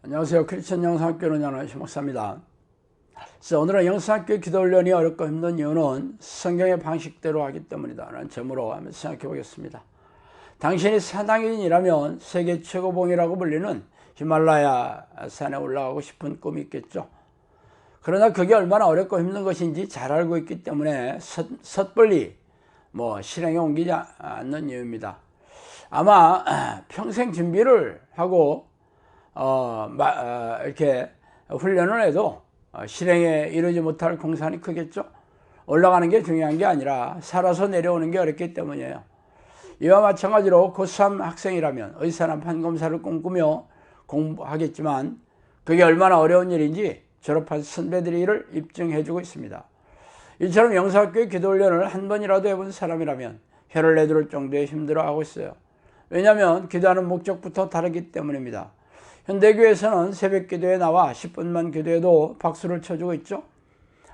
안녕하세요. 크리스천 영상학교 운영하는 목사입니다. 오늘은 영상학교 기도훈련이 어렵고 힘든 이유는 성경의 방식대로 하기 때문이다 라는 점으로 한번 생각해 보겠습니다. 당신이 사당인이라면 세계 최고봉이라고 불리는 히말라야 산에 올라가고 싶은 꿈이 있겠죠. 그러나 그게 얼마나 어렵고 힘든 것인지 잘 알고 있기 때문에 섣불리 실행에 옮기지 않는 이유입니다. 아마 평생 준비를 하고 이렇게 훈련을 해도 실행에 이르지 못할 공산이 크겠죠. 올라가는 게 중요한 게 아니라 살아서 내려오는 게 어렵기 때문이에요. 이와 마찬가지로 고3 학생이라면 의사나 판검사를 꿈꾸며 공부하겠지만 그게 얼마나 어려운 일인지 졸업한 선배들이 이를 입증해주고 있습니다. 이처럼 영사학교의 기도훈련을 한 번이라도 해본 사람이라면 혀를 내두를 정도의 힘들어하고 있어요. 왜냐하면 기도하는 목적부터 다르기 때문입니다. 현대교회에서는 새벽 기도에 나와 10분만 기도해도 박수를 쳐주고 있죠.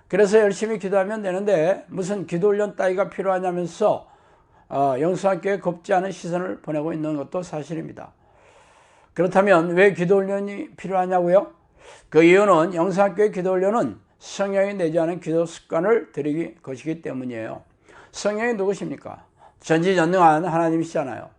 그래서 열심히 기도하면 되는데 무슨 기도훈련 따위가 필요하냐면서 영수학교에 곱지 않은 시선을 보내고 있는 것도 사실입니다. 그렇다면 왜 기도훈련이 필요하냐고요? 그 이유는 영수학교의 기도훈련은 성령이 내지 않은 기도 습관을 들이기 것이기 때문이에요. 성령이 누구십니까? 전지전능한 하나님이시잖아요.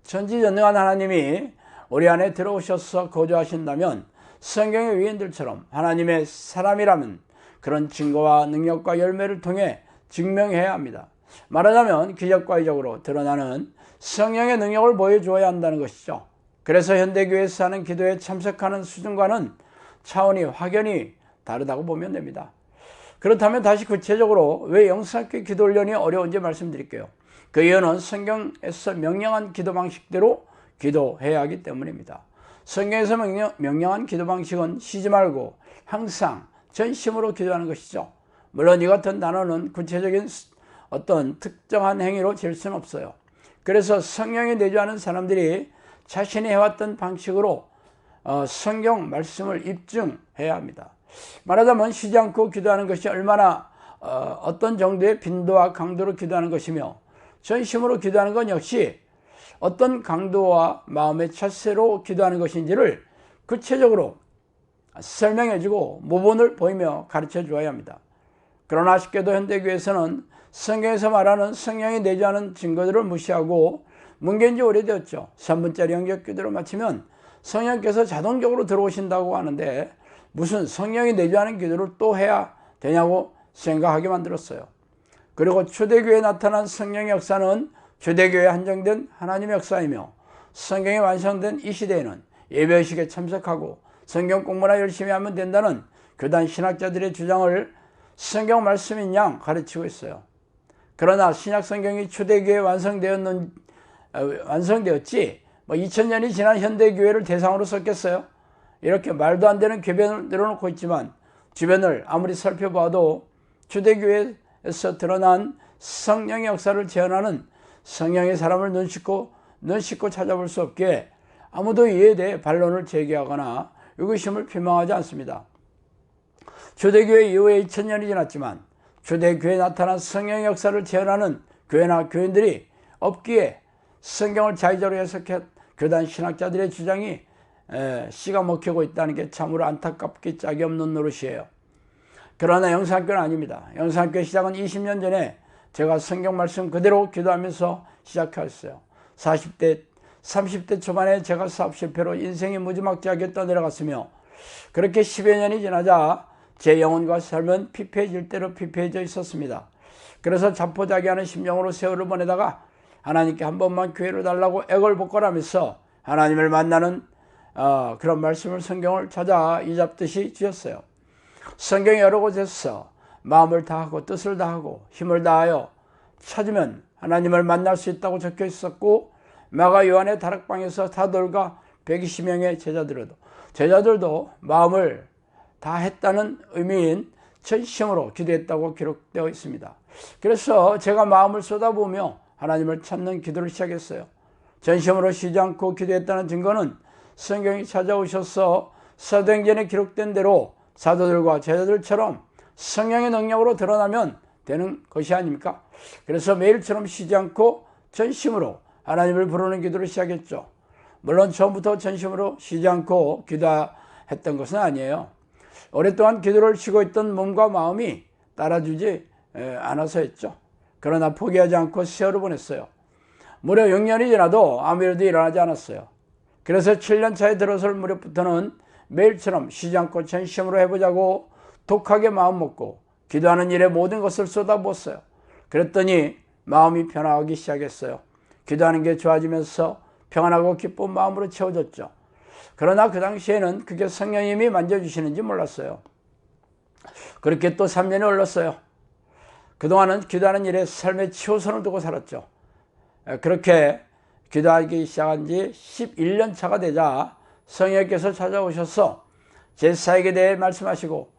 전지전능한 하나님이 우리 안에 들어오셔서 거주하신다면 성경의 위인들처럼 하나님의 사람이라면 그런 증거와 능력과 열매를 통해 증명해야 합니다. 말하자면 기적과 이적으로 드러나는 성령의 능력을 보여주어야 한다는 것이죠. 그래서 현대교회에서 하는 기도에 참석하는 수준과는 차원이 확연히 다르다고 보면 됩니다. 그렇다면 다시 구체적으로 왜 영수학교 기도훈련이 어려운지 말씀드릴게요. 그 이유는 성경에서 명령한 기도 방식대로 기도해야 하기 때문입니다. 성경에서 명령한 기도 방식은 쉬지 말고 항상 전심으로 기도하는 것이죠. 물론 이 같은 단어는 구체적인 어떤 특정한 행위로 질 수는 없어요. 그래서 성령이 내주하는 사람들이 자신이 해왔던 방식으로 성경 말씀을 입증해야 합니다. 말하자면 쉬지 않고 기도하는 것이 얼마나 어떤 정도의 빈도와 강도로 기도하는 것이며 전심으로 기도하는 건 역시 어떤 강도와 마음의 차세로 기도하는 것인지를 구체적으로 설명해주고 모본을 보이며 가르쳐 주어야 합니다. 그러나 아쉽게도 현대교회에서는 성경에서 말하는 성령이 내주하는 증거들을 무시하고 뭉갠 지 오래되었죠. 3분짜리 영접기도를 마치면 성령께서 자동적으로 들어오신다고 하는데 무슨 성령이 내주하는 기도를 또 해야 되냐고 생각하게 만들었어요. 그리고 초대교회에 나타난 성령의 역사는 초대교회에 한정된 하나님의 역사이며 성경이 완성된 이 시대에는 예배의식에 참석하고 성경 공부나 열심히 하면 된다는 교단 신학자들의 주장을 성경 말씀인 양 가르치고 있어요. 그러나 신약 성경이 초대교회에 완성되었지 2000년이 지난 현대교회를 대상으로 썼겠어요? 이렇게 말도 안 되는 궤변을 늘어놓고 있지만 주변을 아무리 살펴봐도 초대교회에서 드러난 성령의 역사를 재현하는 성령의 사람을 눈 씻고 찾아볼 수 없기에 아무도 이에 대해 반론을 제기하거나 의구심을 표명하지 않습니다. 초대교회 이후에 2000년이 지났지만 초대교회에 나타난 성령의 역사를 재현하는 교회나 교인들이 없기에 성경을 자의적으로 해석한 교단 신학자들의 주장이 씨가 먹히고 있다는 게 참으로 안타깝기 짝이 없는 노릇이에요. 그러나 영상학교는 아닙니다. 영상학교의 시작은 20년 전에 제가 성경 말씀 그대로 기도하면서 시작했어요. 30대 초반에 제가 사업 실패로 인생이 무지막지하게 떠내려갔으며 그렇게 10여 년이 지나자 제 영혼과 삶은 피폐해질 대로 피폐해져 있었습니다. 그래서 자포자기하는 심령으로 세월을 보내다가 하나님께 한 번만 기회를 달라고 애걸복걸하면서 하나님을 만나는 그런 말씀을 성경을 찾아 이잡듯이 주셨어요. 성경이 여러 곳에서 마음을 다하고 뜻을 다하고 힘을 다하여 찾으면 하나님을 만날 수 있다고 적혀 있었고 마가 요한의 다락방에서 사도들과 120명의 제자들도 마음을 다했다는 의미인 전심으로 기도했다고 기록되어 있습니다. 그래서 제가 마음을 쏟아부으며 하나님을 찾는 기도를 시작했어요. 전심으로 쉬지 않고 기도했다는 증거는 성경이 찾아오셔서 사도행전에 기록된 대로 사도들과 제자들처럼 성령의 능력으로 드러나면 되는 것이 아닙니까? 그래서 매일처럼 쉬지 않고 전심으로 하나님을 부르는 기도를 시작했죠. 물론 처음부터 전심으로 쉬지 않고 했던 것은 아니에요. 오랫동안 기도를 쉬고 있던 몸과 마음이 따라주지 않아서였죠. 그러나 포기하지 않고 세월을 보냈어요. 무려 6년이 지나도 아무 일도 일어나지 않았어요. 그래서 7년 차에 들어설 무렵부터는 매일처럼 쉬지 않고 전심으로 해보자고 독하게 마음먹고 기도하는 일에 모든 것을 쏟아부었어요. 그랬더니 마음이 변화하기 시작했어요. 기도하는 게 좋아지면서 평안하고 기쁜 마음으로 채워졌죠. 그러나 그 당시에는 그게 성령님이 만져주시는지 몰랐어요. 그렇게 또 3년이 흘렀어요. 그동안은 기도하는 일에 삶의 치호선을 두고 살았죠. 그렇게 기도하기 시작한 지 11년 차가 되자 성령께서 찾아오셔서 제 사역에 대해 말씀하시고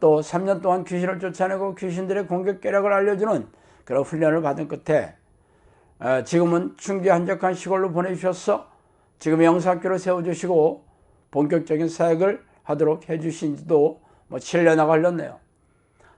또 3년 동안 귀신을 쫓아내고 귀신들의 공격 계략을 알려주는 그런 훈련을 받은 끝에 지금은 충주 한적한 시골로 보내주셔서 지금 영사학교를 세워주시고 본격적인 사역을 하도록 해주신 지도 7년여가 흘렀네요.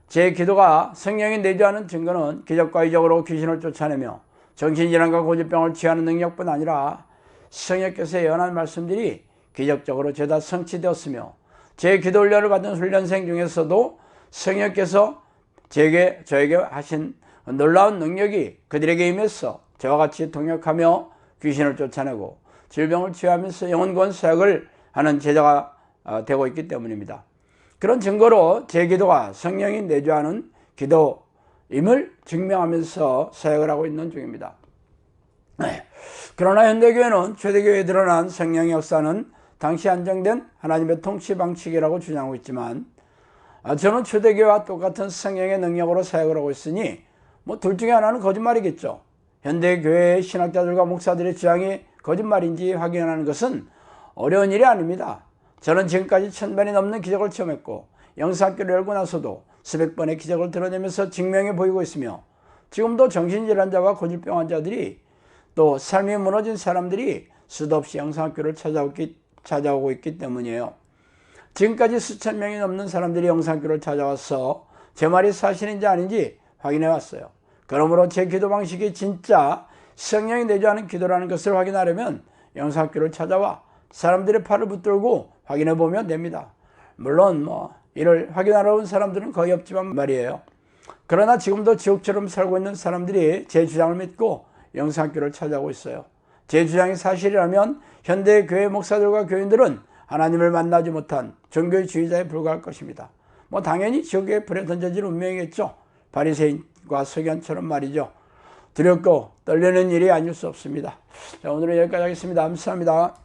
제 기도가 성령이 내주하는 증거는 기적과 이적으로 귀신을 쫓아내며 정신질환과 고질병을 치유하는 능력뿐 아니라 성령께서 예언한 말씀들이 기적적으로 죄다 성취되었으며 제 기도 훈련을 받은 훈련생 중에서도 성령께서 저에게 하신 놀라운 능력이 그들에게 임해서 저와 같이 동역하며 귀신을 쫓아내고 질병을 치유하면서 영혼구원 사역을 하는 제자가 되고 있기 때문입니다. 그런 증거로 제 기도가 성령이 내주하는 기도임을 증명하면서 사역을 하고 있는 중입니다. 그러나 현대교회는 초대교회에 드러난 성령의 역사는 당시 안정된 하나님의 통치 방식이라고 주장하고 있지만 저는 초대교회와 똑같은 성령의 능력으로 사역을 하고 있으니 둘 중에 하나는 거짓말이겠죠. 현대교회의 신학자들과 목사들의 주장이 거짓말인지 확인하는 것은 어려운 일이 아닙니다. 저는 지금까지 1000번이 넘는 기적을 체험했고 영사학교를 열고 나서도 수백 번의 기적을 드러내면서 증명해 보이고 있으며 지금도 정신질환자와 고질병 환자들이 또 삶이 무너진 사람들이 수도 없이 영사학교를 찾아오고 있기 때문이에요. 지금까지 수천 명이 넘는 사람들이 영사학교를 찾아와서 제 말이 사실인지 아닌지 확인해 왔어요. 그러므로 제 기도 방식이 진짜 성령이 내주하는 기도라는 것을 확인하려면 영사학교를 찾아와 사람들의 팔을 붙들고 확인해 보면 됩니다. 물론 이를 확인하러 온 사람들은 거의 없지만 말이에요. 그러나 지금도 지옥처럼 살고 있는 사람들이 제 주장을 믿고 영사학교를 찾아오고 있어요. 제 주장이 사실이라면 현대 교회 목사들과 교인들은 하나님을 만나지 못한 종교주의자에 불과할 것입니다. 당연히 지옥에 불에 던져질 운명이겠죠. 바리새인과 서기관처럼 말이죠. 두렵고 떨리는 일이 아닐 수 없습니다. 자, 오늘은 여기까지 하겠습니다. 감사합니다.